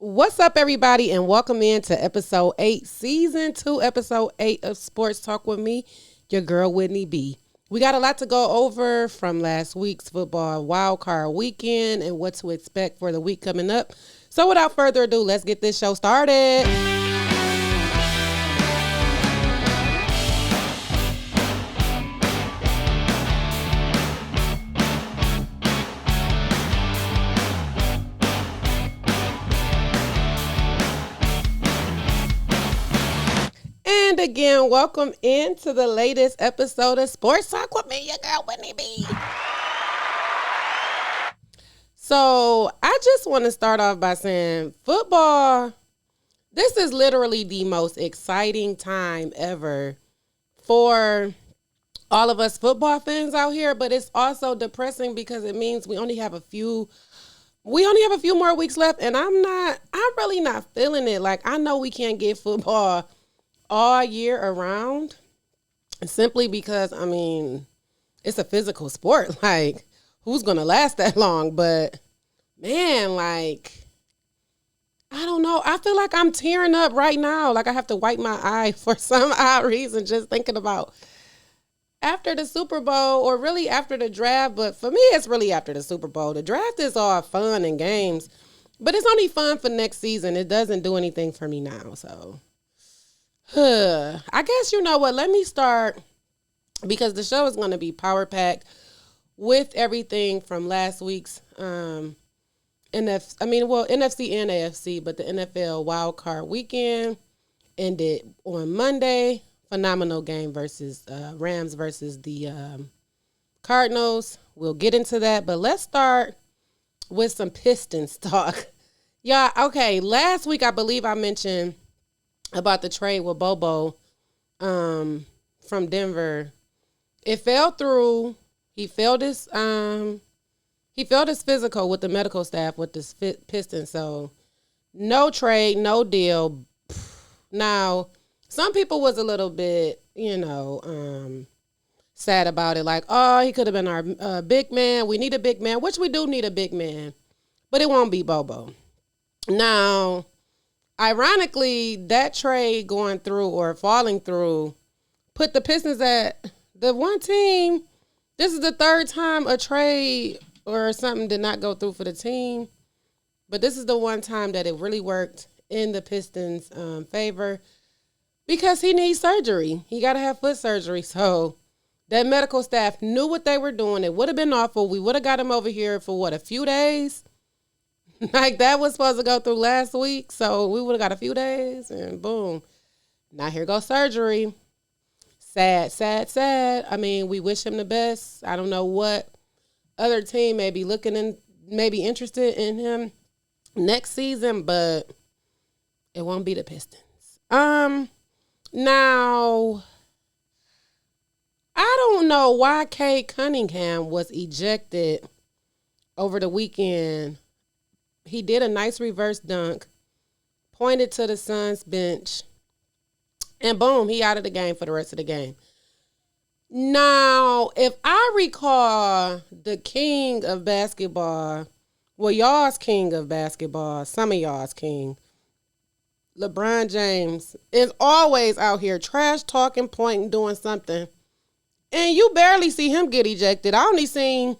What's up, everybody, and welcome in to episode 8, season 2, episode 8 of Sports Talk with me, your girl, Whitney B. We got a lot to go over from last week's football wild card weekend and what to expect for the week coming up. So without further ado, let's get this show started. And again, welcome into the latest episode of Sports Talk with me, your girl, Whitney B. So I just want to start off by saying football, this is literally the most exciting time ever for all of us football fans out here, but it's also depressing because it means we only have a few more weeks left, and I'm really not feeling it. Like, I know we can't get football all year around simply because, it's a physical sport. Like, who's going to last that long? But, man, like, I don't know. I feel like I'm tearing up right now. Like, I have to wipe my eye for some odd reason just thinking about after the Super Bowl, or really after the draft. But for me, it's really after the Super Bowl. The draft is all fun and games, but it's only fun for next season. It doesn't do anything for me now, so I guess, you know what, let me start, because the show is going to be power packed with everything from last week's NFC and AFC, but the NFL wild card weekend ended on Monday. Phenomenal game versus Rams versus the Cardinals. We'll get into that, but let's start with some Pistons talk. Yeah, okay, last week I believe I mentioned about the trade with Bobo from Denver. It fell through. He failed his physical with the medical staff with the Pistons. So no trade, no deal. Now, some people was a little bit, sad about it. Like, oh, he could have been our big man. We need a big man, which we do need a big man, but it won't be Bobo. Now, ironically, that trade going through or falling through put the Pistons at the one team. This is the third time a trade or something did not go through for the team. But this is the one time that it really worked in the Pistons' favor, because he needs surgery. He got to have foot surgery. So that medical staff knew what they were doing. It would have been awful. We would have got him over here for, a few days? Like, that was supposed to go through last week, so we would have got a few days, and boom. Now here goes surgery. Sad, sad, sad. We wish him the best. I don't know what other team may be maybe interested in him next season, but it won't be the Pistons. Now, I don't know why Cade Cunningham was ejected over the weekend. He did a nice reverse dunk, pointed to the Suns bench, and boom, he out of the game for the rest of the game. Now, if I recall, the king of basketball, y'all's king of basketball, some of y'all's king, LeBron James, is always out here trash talking, pointing, doing something. And you barely see him get ejected. I only seen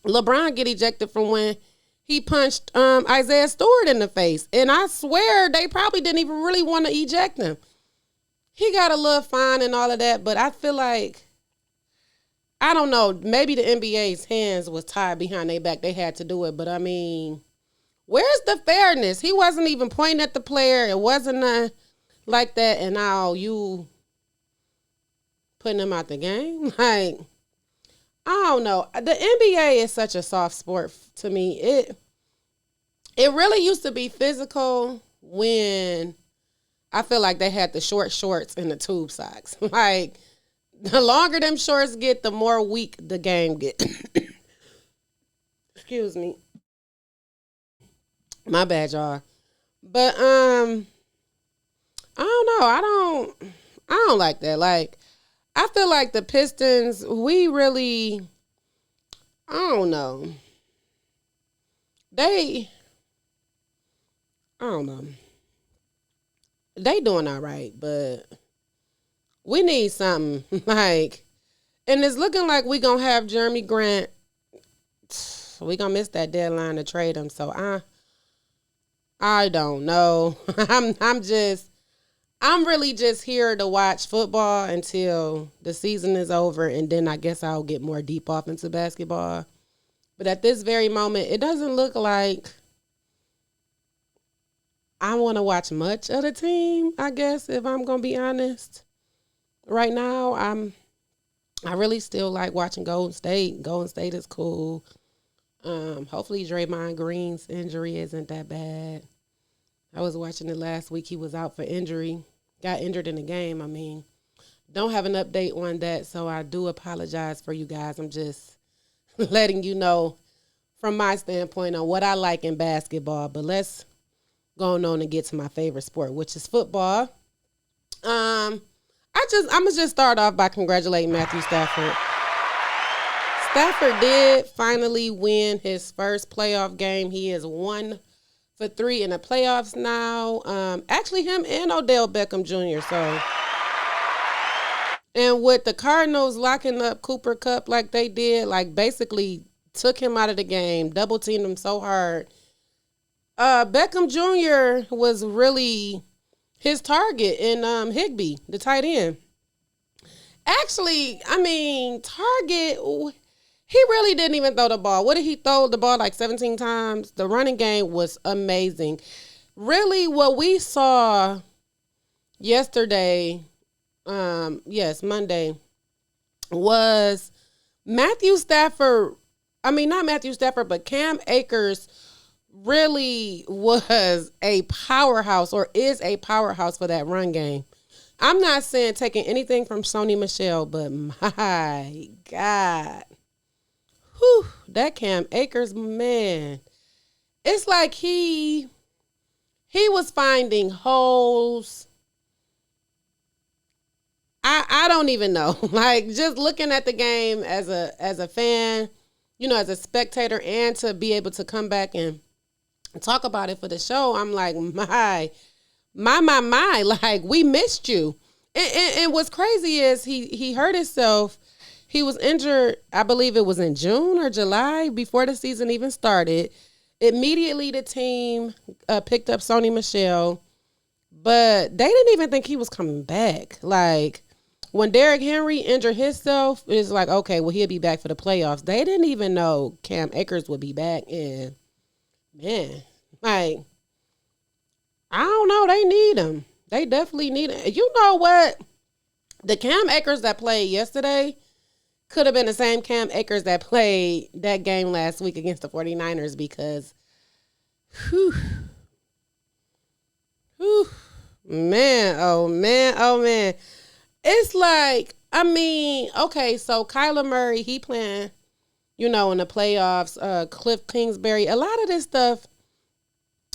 LeBron get ejected from when he punched Isaiah Stewart in the face. And I swear they probably didn't even really want to eject him. He got a little fine and all of that, but I feel like, I don't know, maybe the NBA's hands was tied behind their back. They had to do it. But, where's the fairness? He wasn't even pointing at the player. It wasn't like that. And now you putting him out the game? Like, I don't know. The NBA is such a soft sport to me. It really used to be physical when I feel like they had the short shorts and the tube socks. Like, the longer them shorts get, the more weak the game get. Excuse me. My bad, y'all. But I don't know. I don't like that. Like, I feel like the Pistons, we really, I don't know. I don't know. They doing all right, but we need something like, and it's looking like we gonna have Jeremy Grant. We gonna miss that deadline to trade him. So I don't know. I'm really just here to watch football until the season is over, and then I guess I'll get more deep off into basketball. But at this very moment, it doesn't look like I want to watch much of the team, I guess, if I'm going to be honest. Right now, I really still like watching Golden State. Golden State is cool. Hopefully Draymond Green's injury isn't that bad. I was watching it last week. He was out for injury. Got injured in the game. I mean, don't have an update on that, so I do apologize for you guys. I'm just letting you know from my standpoint on what I like in basketball. But let's go on and get to my favorite sport, which is football. I'm gonna just start off by congratulating Matthew Stafford. Stafford did finally win his first playoff game. He is 1 for 3 in the playoffs now. Actually, him and Odell Beckham Jr. So, and with the Cardinals locking up Cooper Kupp like they did, like basically took him out of the game, double teamed him so hard. Beckham Jr. was really his target in Higbee, the tight end. Actually, I mean, target. He really didn't even throw the ball. What did he throw the ball like 17 times? The running game was amazing. Really, what we saw yesterday, Monday, was Matthew Stafford. I mean, not Matthew Stafford, but Cam Akers really was a powerhouse or is a powerhouse for that run game. I'm not saying taking anything from Sony Michel, but my God. Whew, that Cam Akers, man. It's like he was finding holes. I don't even know. Like, just looking at the game as a fan, as a spectator, and to be able to come back and talk about it for the show, I'm like, my, like, we missed you. And what's crazy is he hurt himself. He was injured, I believe it was in June or July, before the season even started. Immediately, the team picked up Sony Michel, but they didn't even think he was coming back. Like, when Derrick Henry injured himself, it's like, okay, well, he'll be back for the playoffs. They didn't even know Cam Akers would be back. And, man, like, I don't know. They need him. They definitely need him. You know what? The Cam Akers that played yesterday could have been the same Cam Akers that played that game last week against the 49ers because, man, oh, man. It's like, I mean, okay, so Kyler Murray, he playing, in the playoffs. Cliff Kingsbury, a lot of this stuff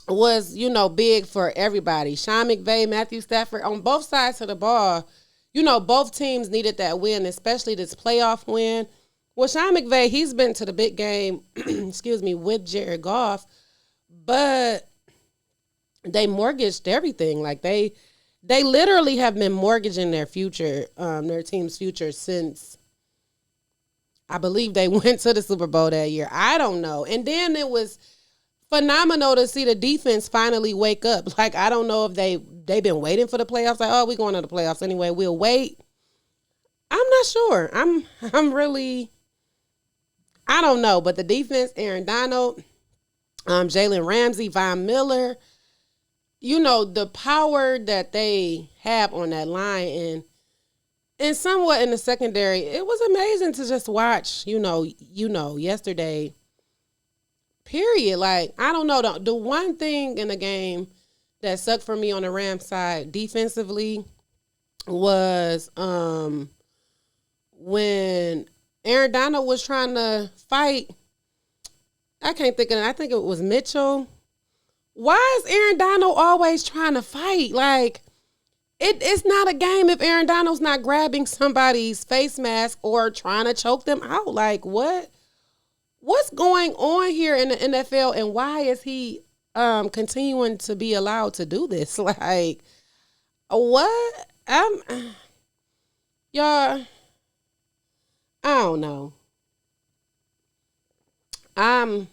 was, big for everybody. Sean McVay, Matthew Stafford, on both sides of the ball. Both teams needed that win, especially this playoff win. Well, Sean McVay, he's been to the big game, with Jared Goff, but they mortgaged everything. Like, they literally have been mortgaging their future, their team's future since, I believe they went to the Super Bowl that year. I don't know. And then it was phenomenal to see the defense finally wake up. Like, I don't know if they've been waiting for the playoffs. Like, oh, we're going to the playoffs anyway. We'll wait. I'm not sure. I'm really, I don't know. But the defense, Aaron Donald, Jalen Ramsey, Von Miller, the power that they have on that line and somewhat in the secondary, it was amazing to just watch, yesterday. Period. Like, I don't know. The one thing in the game that sucked for me on the Rams side defensively was when Aaron Donald was trying to fight. I can't think of it. I think it was Mitchell. Why is Aaron Donald always trying to fight? Like, it's not a game if Aaron Donald's not grabbing somebody's face mask or trying to choke them out. Like, what? What's going on here in the NFL, and why is he continuing to be allowed to do this. Like, what? Y'all, I don't know. I'm,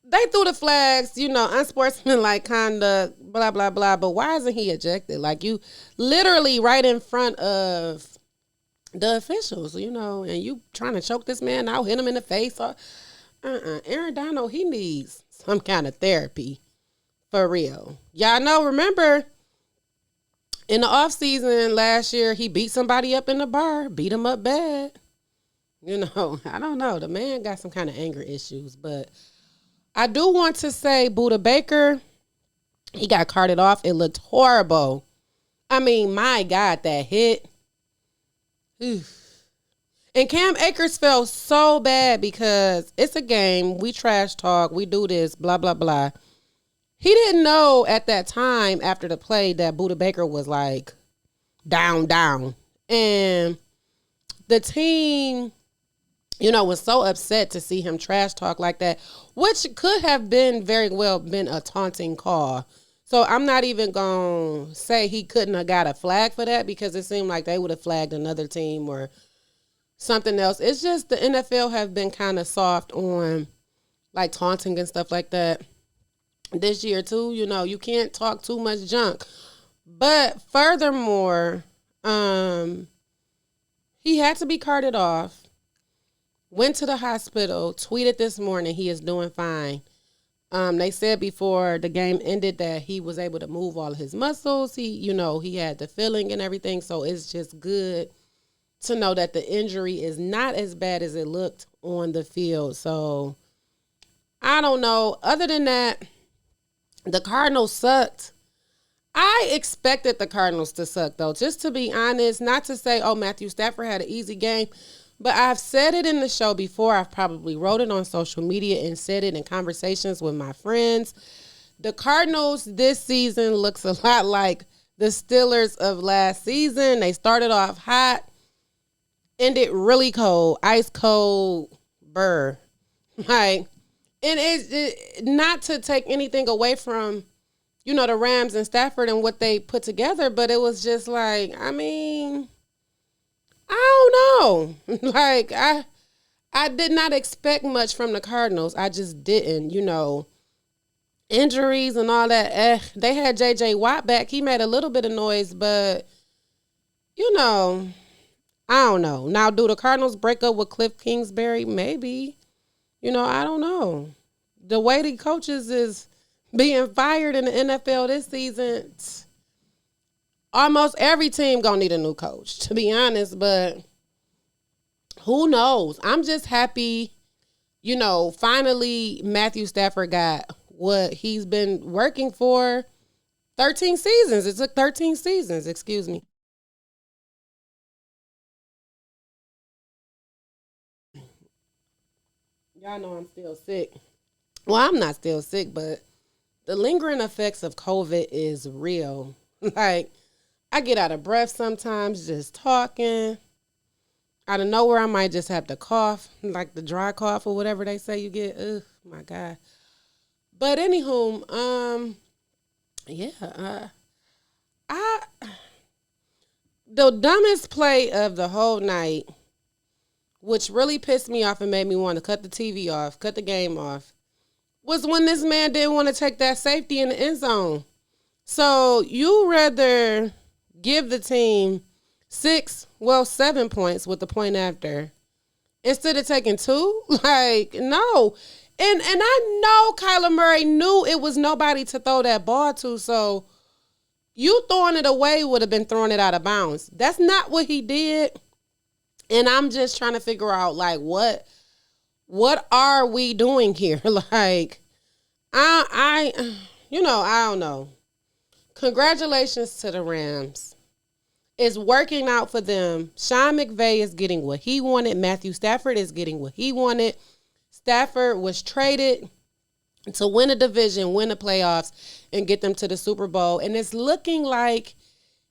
they threw the flags, unsportsmanlike conduct, blah, blah, blah. But why isn't he ejected? Like, you literally right in front of the officials, and you trying to choke this man out, hit him in the face. Or, Aaron Donald, he needs some kind of therapy for real. Y'all know, remember in the off season last year, he beat somebody up in the bar, beat him up bad. I don't know. The man got some kind of anger issues, but I do want to say Buda Baker, he got carted off. It looked horrible. I mean, my God, that hit. Oof. And Cam Akers felt so bad because it's a game. We trash talk. We do this, blah, blah, blah. He didn't know at that time after the play that Buda Baker was like down. And the team, was so upset to see him trash talk like that, which could have been very well been a taunting call. So I'm not even going to say he couldn't have got a flag for that because it seemed like they would have flagged another team or something else. It's just the NFL have been kind of soft on like taunting and stuff like that this year too. You can't talk too much junk. But furthermore, he had to be carted off. Went to the hospital, tweeted this morning he is doing fine. They said before the game ended that he was able to move all of his muscles. He had the feeling and everything. So it's just good to know that the injury is not as bad as it looked on the field. So I don't know. Other than that, the Cardinals sucked. I expected the Cardinals to suck, though, just to be honest. Not to say, Matthew Stafford had an easy game. But I've said it in the show before. I've probably wrote it on social media and said it in conversations with my friends. The Cardinals this season looks a lot like the Steelers of last season. They started off hot, ended really cold, ice cold, burr. Like, and it's not to take anything away from, the Rams and Stafford and what they put together, but it was just like, I don't know. Like, I did not expect much from the Cardinals. I just didn't, Injuries and all that. They had J.J. Watt back. He made a little bit of noise, but, I don't know. Now, do the Cardinals break up with Cliff Kingsbury? Maybe. I don't know. The way the coaches is being fired in the NFL this season, almost every team gonna need a new coach, to be honest, but who knows? I'm just happy, finally Matthew Stafford got what he's been working for 13 seasons. It took 13 seasons, excuse me. Y'all know I'm still sick. Well, I'm not still sick, but the lingering effects of COVID is real. Like, I get out of breath sometimes just talking. Out of nowhere, I might just have to cough, like the dry cough or whatever they say you get. Ugh, my God. But anywho, I the dumbest play of the whole night, which really pissed me off and made me want to cut the TV off, cut the game off, was when this man didn't want to take that safety in the end zone. So you rather give the team 7 points with the point after instead of taking 2? Like, no. And I know Kyler Murray knew it was nobody to throw that ball to, so you throwing it away would have been throwing it out of bounds. That's not what he did. And I'm just trying to figure out, like, what are we doing here? Like, I don't know. Congratulations to the Rams. It's working out for them. Sean McVay is getting what he wanted. Matthew Stafford is getting what he wanted. Stafford was traded to win a division, win the playoffs, and get them to the Super Bowl. And it's looking like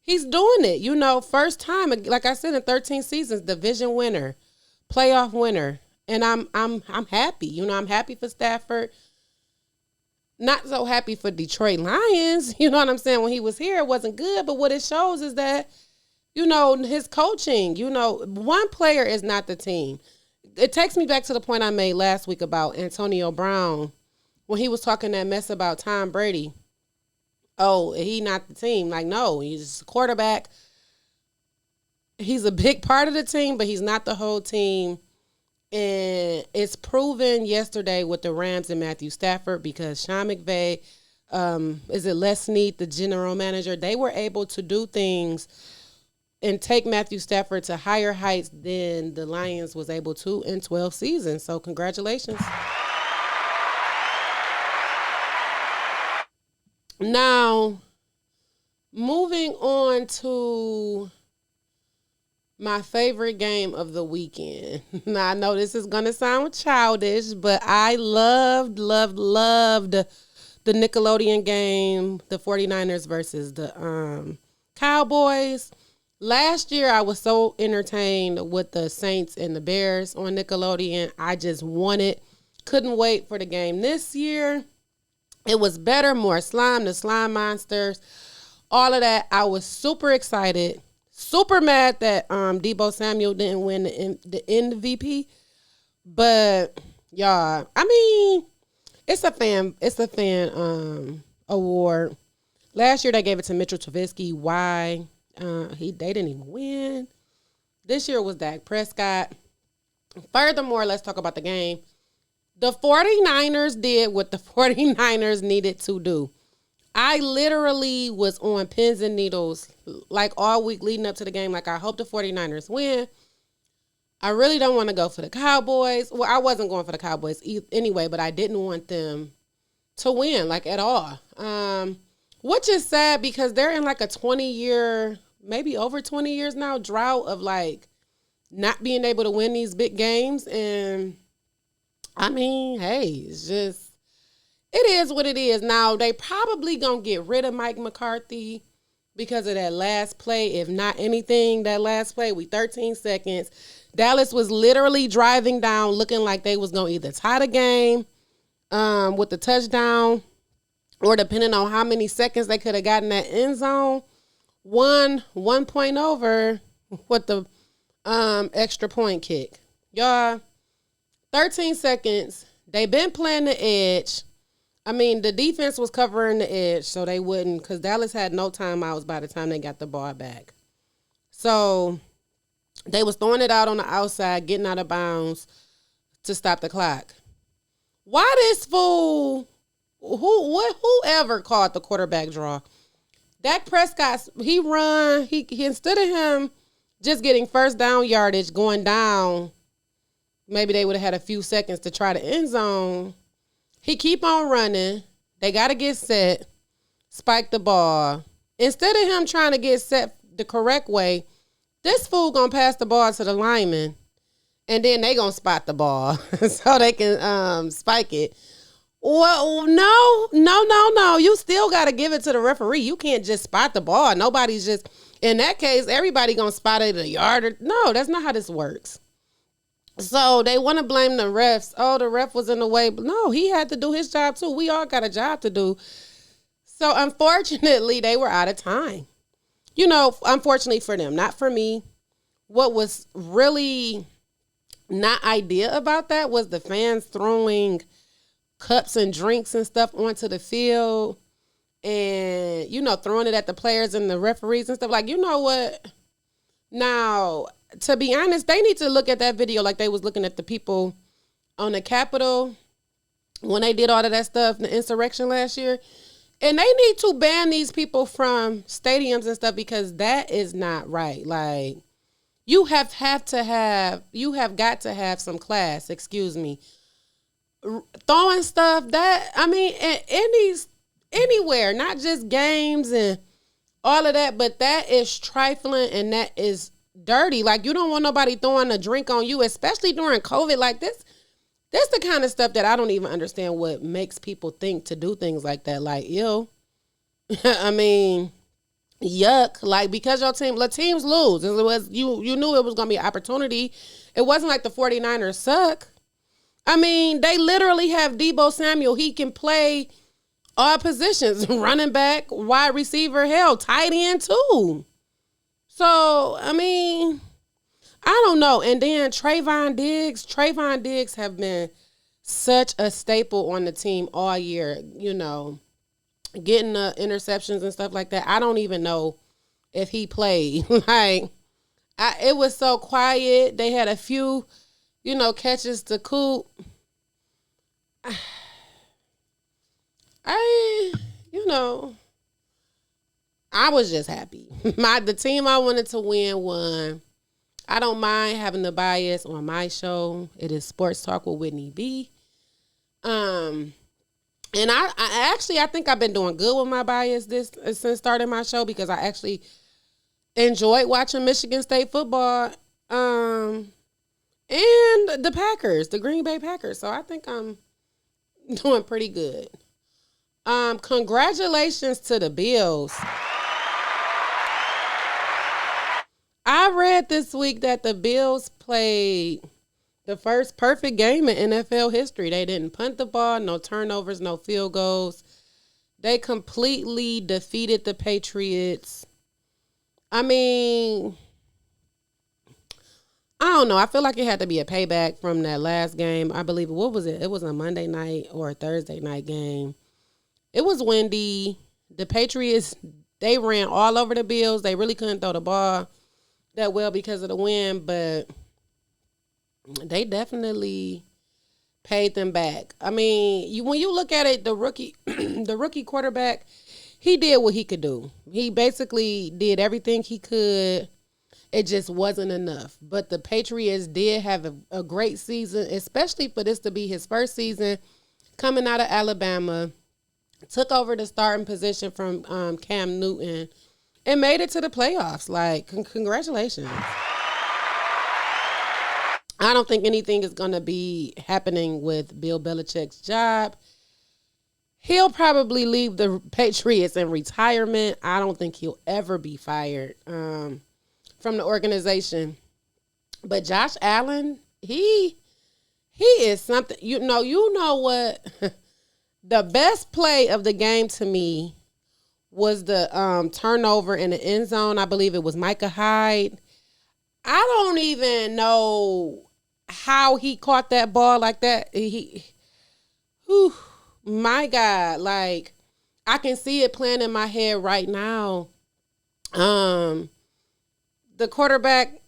he's doing it. First time, like I said, in 13 seasons, division winner, playoff winner. And I'm happy. You know, I'm happy for Stafford. Not so happy for Detroit Lions. You know what I'm saying? When he was here, it wasn't good. But what it shows is that, you know, his coaching, you know, one player is not the team. It takes me back to the point I made last week about Antonio Brown when he was talking that mess about Tom Brady. Oh, he not the team. Like, no, he's a quarterback. He's a big part of the team, but he's not the whole team. And it's proven yesterday with the Rams and Matthew Stafford because Sean McVay, is it Les Snead, the general manager, they were able to do things and take Matthew Stafford to higher heights than the Lions was able to in 12 seasons. So congratulations. Now, moving on to my favorite game of the weekend. Now, I know this is going to sound childish, but I loved the Nickelodeon game, the 49ers versus the Cowboys. Last year, I was so entertained with the Saints and the Bears on Nickelodeon. I just couldn't wait for the game this year. It was better, more slime, the slime monsters, all of that. I was super excited, super mad that Deebo Samuel didn't win the MVP. But y'all, I mean, it's a fan award. Last year they gave it to Mitchell Trubisky. Why? They didn't even win. This year was Dak Prescott. Furthermore, let's talk about the game. The 49ers did what the 49ers needed to do. I literally was on pins and needles like all week leading up to the game. Like, I hope the 49ers win. I really don't want to go for the Cowboys. Well, I wasn't going for the Cowboys anyway, but I didn't want them to win, like, at all. Which is sad because they're in like a 20-year, maybe over 20 years now, drought of like not being able to win these big games. And I mean, hey, it is what it is. Now, they probably going to get rid of Mike McCarthy because of that last play. If not anything, that last play, 13 seconds. Dallas was literally driving down looking like they was going to either tie the game with the touchdown or depending on how many seconds they could have gotten that end zone, one point over with the extra point kick. Y'all, 13 seconds. They've been playing the edge. I mean, the defense was covering the edge, so they wouldn't, because Dallas had no timeouts by the time they got the ball back. So they was throwing it out on the outside, getting out of bounds to stop the clock. Why this fool, whoever called the quarterback draw, Dak Prescott, he instead of him just getting first down yardage, going down, maybe they would have had a few seconds to try the end zone. He keep on running. They got to get set, spike the ball. Instead of him trying to get set the correct way, this fool going to pass the ball to the lineman, and then they going to spot the ball so they can spike it. Well, no. You still got to give it to the referee. You can't just spot the ball. Nobody's just, in that case, everybody going to spot it a yard. No, that's not how this works. So they want to blame the refs. Oh, the ref was in the way. But no, he had to do his job too. We all got a job to do. So unfortunately, they were out of time. You know, unfortunately for them, not for me. What was really not ideal about that was the fans throwing cups and drinks and stuff onto the field and, you know, throwing it at the players and the referees and stuff. Like, you know what? Now, to be honest, they need to look at that video like they was looking at the people on the Capitol when they did all of that stuff, the insurrection last year. And they need to ban these people from stadiums and stuff because that is not right. Like, you have got to have some class, excuse me. Throwing stuff that, I mean, anywhere, not just games and all of that, but that is trifling and that is dirty. Like, you don't want nobody throwing a drink on you, especially during COVID. Like, this the kind of stuff that I don't even understand what makes people think to do things like that. Like, ew. I mean, yuck. Like, because your teams lose. It was, you knew it was going to be an opportunity. It wasn't like the 49ers suck. I mean, they literally have Debo Samuel. He can play all positions, running back, wide receiver, hell, tight end too. So, I mean, I don't know. And then Trayvon Diggs have been such a staple on the team all year, getting the interceptions and stuff like that. I don't even know if he played. It was so quiet. They had a few, catches to Coop. I was just happy. The team I wanted to win won. I don't mind having the bias on my show. It is Sports Talk with Whitney B. And I think I've been doing good with my bias since starting my show, because I actually enjoyed watching Michigan State football and the Packers, the Green Bay Packers. So I think I'm doing pretty good. Congratulations to the Bills. I read this week that the Bills played the first perfect game in NFL history. They didn't punt the ball, no turnovers, no field goals. They completely defeated the Patriots. I mean, I don't know. I feel like it had to be a payback from that last game. I believe, what was it? It was a Monday night or a Thursday night game. It was windy. The Patriots, they ran all over the Bills. They really couldn't throw the ball that well because of the wind, but they definitely paid them back. I mean, when you look at it, the rookie quarterback, he did what he could do. He basically did everything he could. It just wasn't enough. But the Patriots did have a great season, especially for this to be his first season coming out of Alabama. Took over the starting position from Cam Newton and made it to the playoffs. Like, congratulations. I don't think anything is going to be happening with Bill Belichick's job. He'll probably leave the Patriots in retirement. I don't think he'll ever be fired from the organization. But Josh Allen, he is something. You know what? The best play of the game to me was the turnover in the end zone. I believe it was Micah Hyde. I don't even know how he caught that ball like that. My God, like, I can see it playing in my head right now. The quarterback,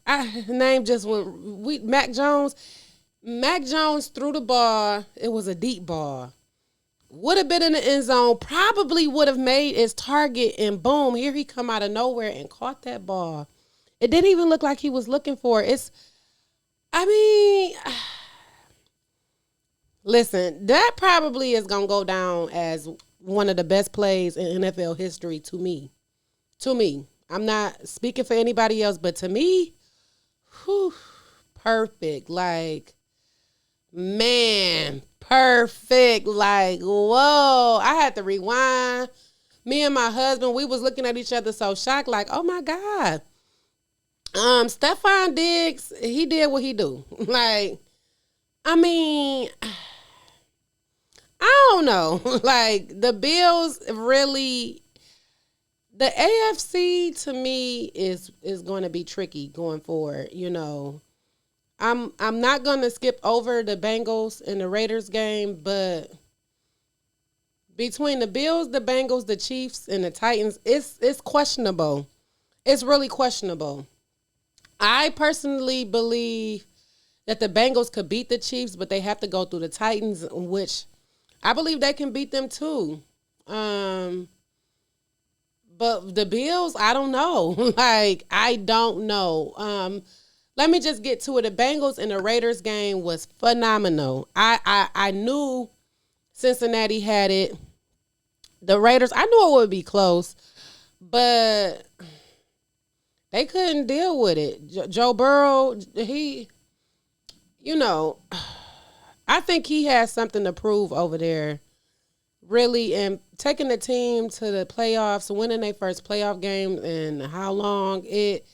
name just went, Mac Jones. Mac Jones threw the ball. It was a deep ball. Would have been in the end zone, probably would have made his target, and boom, here he come out of nowhere and caught that ball. It didn't even look like he was looking for it. Listen, that probably is going to go down as one of the best plays in NFL history to me. To me. I'm not speaking for anybody else, but to me, perfect. Like, man, perfect. Like, whoa. I had to rewind. Me and my husband, we was looking at each other so shocked, like, oh my God. Stephon Diggs, he did what he do. Like, I mean, I don't know. Like, the Bills really, the AFC to me is going to be tricky going forward. I'm not going to skip over the Bengals and the Raiders game, but between the Bills, the Bengals, the Chiefs, and the Titans, it's questionable. It's really questionable. I personally believe that the Bengals could beat the Chiefs, but they have to go through the Titans, which I believe they can beat them too. But the Bills, I don't know. Like, I don't know. Let me just get to it. The Bengals and the Raiders game was phenomenal. I knew Cincinnati had it. The Raiders, I knew it would be close, but they couldn't deal with it. Joe Burrow, I think he has something to prove over there, really, and taking the team to the playoffs, winning their first playoff game, and how long it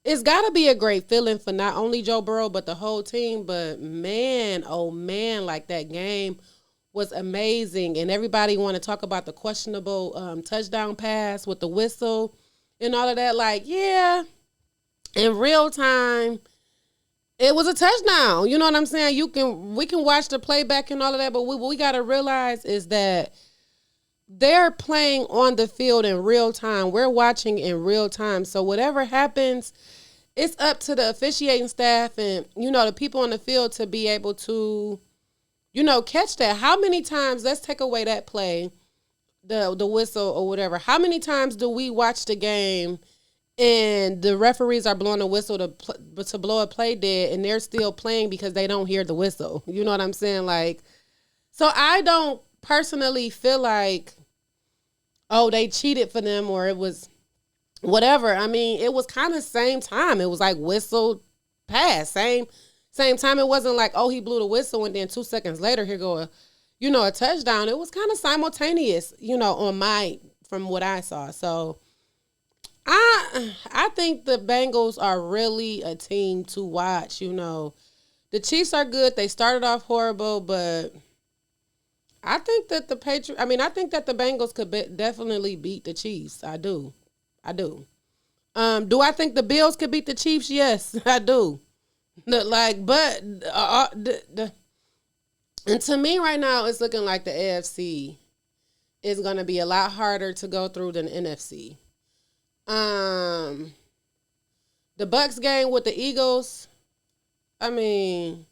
it's got to be a great feeling for not only Joe Burrow but the whole team. But man, oh man, like that game was amazing, and everybody want to talk about the questionable touchdown pass with the whistle and all of that. Like, yeah, in real time, it was a touchdown. You know what I'm saying? We can watch the playback and all of that, but what we got to realize is that they're playing on the field in real time. We're watching in real time. So whatever happens, it's up to the officiating staff and, the people on the field to be able to, catch that. How many times, let's take away that play, the whistle or whatever. How many times do we watch the game and the referees are blowing a whistle to blow a play dead and they're still playing because they don't hear the whistle? You know what I'm saying? Like, so I don't personally feel like, oh, they cheated for them or it was whatever. I mean, it was kind of same time. It was like whistle pass, same time. It wasn't like, oh, he blew the whistle and then 2 seconds later here go a touchdown. It was kind of simultaneous, from what I saw. So I think the Bengals are really a team to watch. The Chiefs are good. They started off horrible, but I think that I think that the Bengals could definitely beat the Chiefs. I do. Do I think the Bills could beat the Chiefs? Yes, I do. And to me right now, it's looking like the AFC is going to be a lot harder to go through than the NFC. The Bucks game with the Eagles, I mean,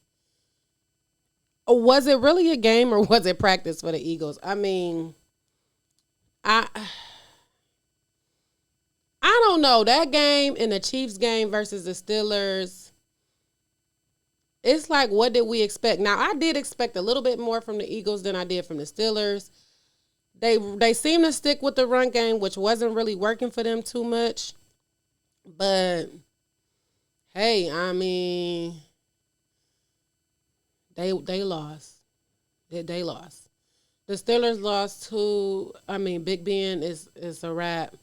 was it really a game or was it practice for the Eagles? I mean, I don't know. That game and the Chiefs game versus the Steelers, it's like, what did we expect? Now, I did expect a little bit more from the Eagles than I did from the Steelers. They seem to stick with the run game, which wasn't really working for them too much. But, hey, I mean, they lost. They lost. The Steelers lost to, Big Ben is a wrap.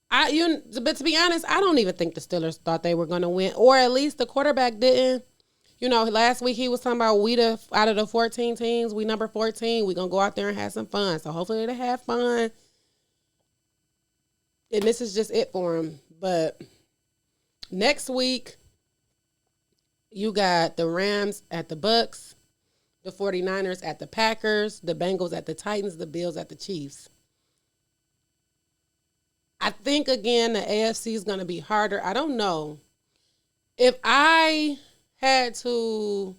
But to be honest, I don't even think the Steelers thought they were going to win, or at least the quarterback didn't. Last week he was talking about out of the 14 teams, we number 14. We're going to go out there and have some fun. So hopefully they have fun. And this is just it for them. But next week, you got the Rams at the Bucks, the 49ers at the Packers, the Bengals at the Titans, the Bills at the Chiefs. I think, again, the AFC is going to be harder. I don't know. If I had to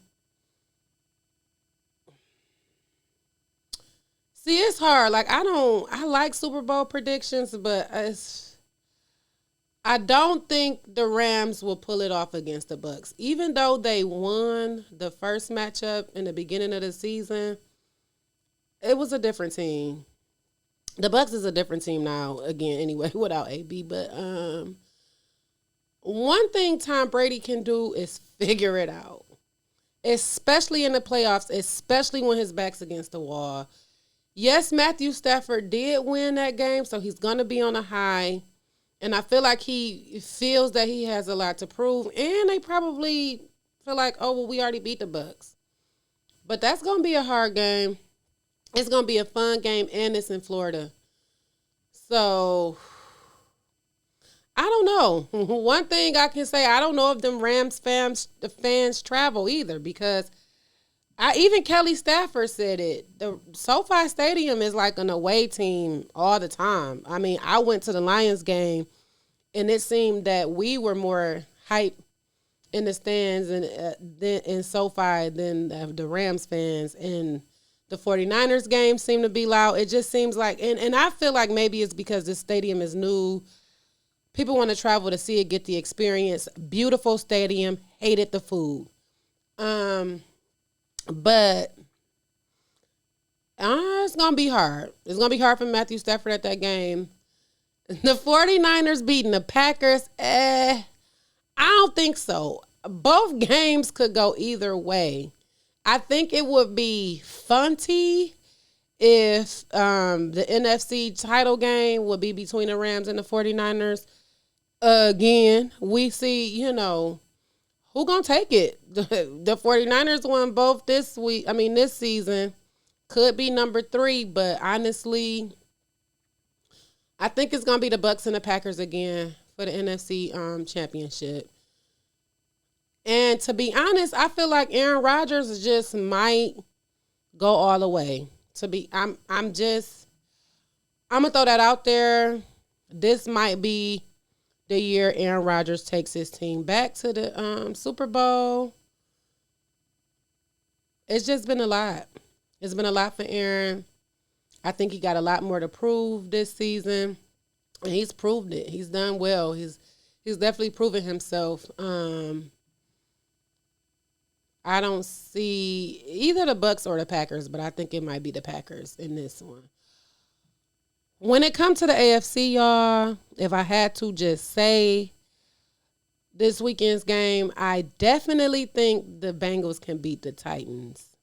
see, it's hard. Like, I like Super Bowl predictions, but I don't think the Rams will pull it off against the Bucks. Even though they won the first matchup in the beginning of the season, it was a different team. The Bucks is a different team now, again, anyway, without AB. But one thing Tom Brady can do is figure it out, especially in the playoffs, especially when his back's against the wall. Yes, Matthew Stafford did win that game, so he's going to be on a high. And I feel like he feels that he has a lot to prove. And they probably feel like, oh, well, we already beat the Bucks. But that's going to be a hard game. It's going to be a fun game, and it's in Florida. So, I don't know. One thing I can say, I don't know if them Rams the fans travel either, because even Kelly Stafford said it. The SoFi Stadium is like an away team all the time. I mean, I went to the Lions game, and it seemed that we were more hype in the stands and in SoFi than the Rams fans. And the 49ers game seemed to be loud. It just seems like, and I feel like maybe it's because this stadium is new. People want to travel to see it, get the experience. Beautiful stadium. Hated the food. But it's going to be hard. It's going to be hard for Matthew Stafford at that game. The 49ers beating the Packers, I don't think so. Both games could go either way. I think it would be funty if the NFC title game would be between the Rams and the 49ers. Again, we see, who gonna take it? The 49ers won both this week. I mean, this season could be number 3, but honestly, I think it's gonna be the Bucks and the Packers again for the NFC championship. And to be honest, I feel like Aaron Rodgers just might go all the way. I'm gonna throw that out there. This might be the year Aaron Rodgers takes his team back to the Super Bowl. It's just been a lot. It's been a lot for Aaron. I think he got a lot more to prove this season, and he's proved it. He's done well. He's definitely proven himself. I don't see either the Bucks or the Packers, but I think it might be the Packers in this one. When it comes to the AFC, y'all, if I had to just say this weekend's game, I definitely think the Bengals can beat the Titans.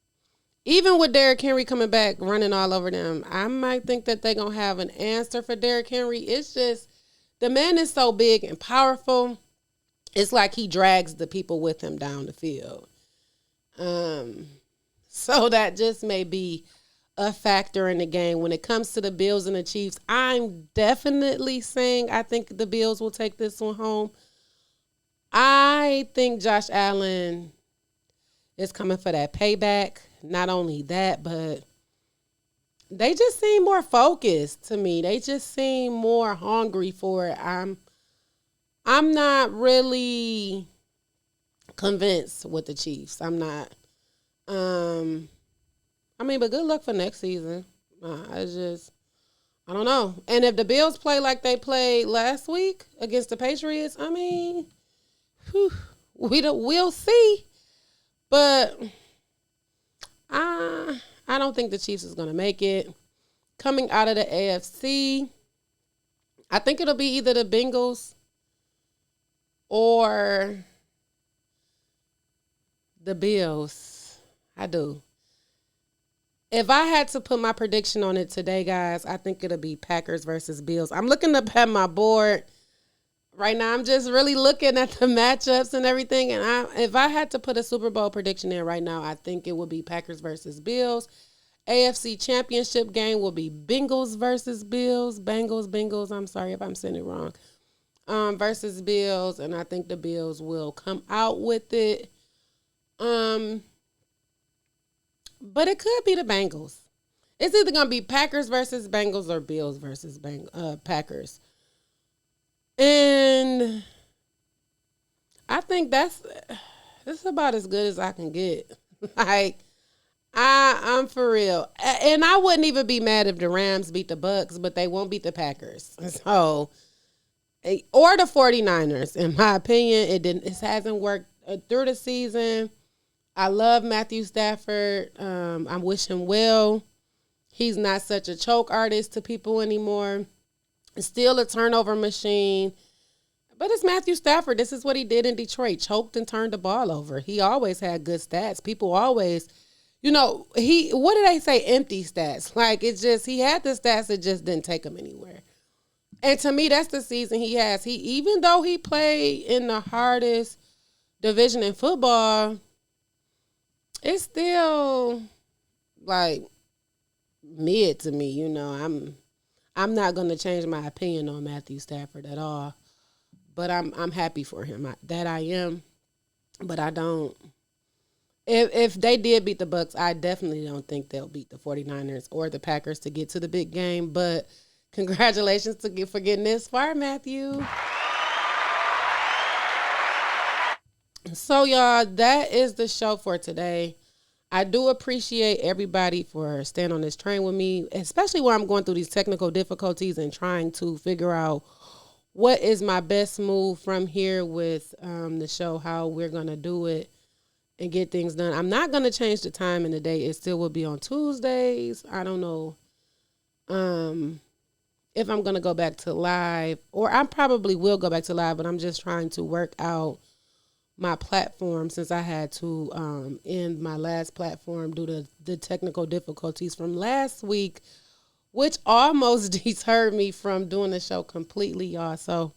Even with Derrick Henry coming back, running all over them, I might think that they're going to have an answer for Derrick Henry. It's just, the man is so big and powerful. It's like he drags the people with him down the field. So that just may be a factor in the game. When it comes to the Bills and the Chiefs, I'm definitely saying I think the Bills will take this one home. I think Josh Allen is coming for that payback. Not only that, but they just seem more focused to me. They just seem more hungry for it. I'm not really convinced with the Chiefs. I'm not. But good luck for next season. I don't know. And if the Bills play like they played last week against the Patriots, we'll see. But I don't think the Chiefs is going to make it. Coming out of the AFC, I think it'll be either the Bengals or the Bills. I do. If I had to put my prediction on it today, guys, I think it'll be Packers versus Bills. I'm looking up at my board right now. I'm just really looking at the matchups and everything. And if I had to put a Super Bowl prediction in right now, I think it would be Packers versus Bills. AFC Championship game will be Bengals versus Bills. Bengals. I'm sorry if I'm saying it wrong. Versus Bills. And I think the Bills will come out with it. But it could be the Bengals. It's either going to be Packers versus Bengals or Bills versus Packers. And I think that's about as good as I can get. Like, I'm for real. And I wouldn't even be mad if the Rams beat the Bucks, but they won't beat the Packers. So, or the 49ers. In my opinion, it hasn't worked through the season. I love Matthew Stafford. I wish him well. He's not such a choke artist to people anymore. Still a turnover machine. But it's Matthew Stafford. This is what he did in Detroit. Choked and turned the ball over. He always had good stats. People always, what do they say? Empty stats. Like, it's just, he had the stats, it just didn't take him anywhere. And to me, that's the season he has. Even though he played in the hardest division in football, it's still like mid to me, I'm not gonna change my opinion on Matthew Stafford at all. But I'm happy for him. I am. But I don't. If they did beat the Bucks, I definitely don't think they'll beat the 49ers or the Packers to get to the big game. But congratulations for getting this far, Matthew. So, y'all, that is the show for today. I do appreciate everybody for staying on this train with me, especially when I'm going through these technical difficulties and trying to figure out what is my best move from here with the show, how we're going to do it and get things done. I'm not going to change the time in the day. It still will be on Tuesdays. I don't know if I'm going to go back to live, or I probably will go back to live, but I'm just trying to work out my platform since I had to end my last platform due to the technical difficulties from last week, which almost deterred me from doing the show completely, y'all. So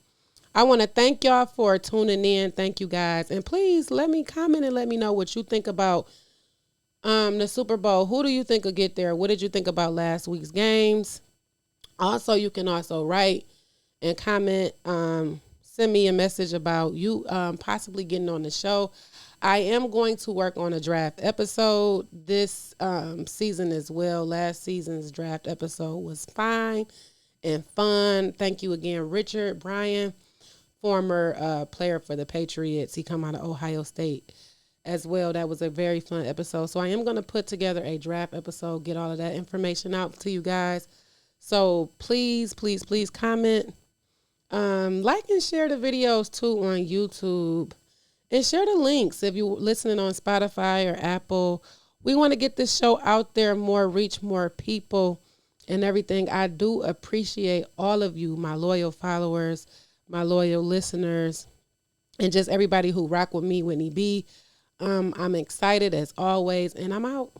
I want to thank y'all for tuning in. Thank you guys. And please let me comment and let me know what you think about the Super Bowl. Who do you think will get there? What did you think about last week's games? Also, you can also write and comment. Send me a message about you possibly getting on the show. I am going to work on a draft episode this season as well. Last season's draft episode was fine and fun. Thank you again, Richard Bryan, former player for the Patriots. He come out of Ohio State as well. That was a very fun episode. So I am going to put together a draft episode, get all of that information out to you guys. So please, please, please comment. Like and share the videos too on YouTube. And share the links if you're listening on Spotify or Apple. We want to get this show out there more, reach more people and everything. I do appreciate all of you, my loyal followers, my loyal listeners, and just everybody who rock with me, Whitney B. I'm excited as always, and I'm out.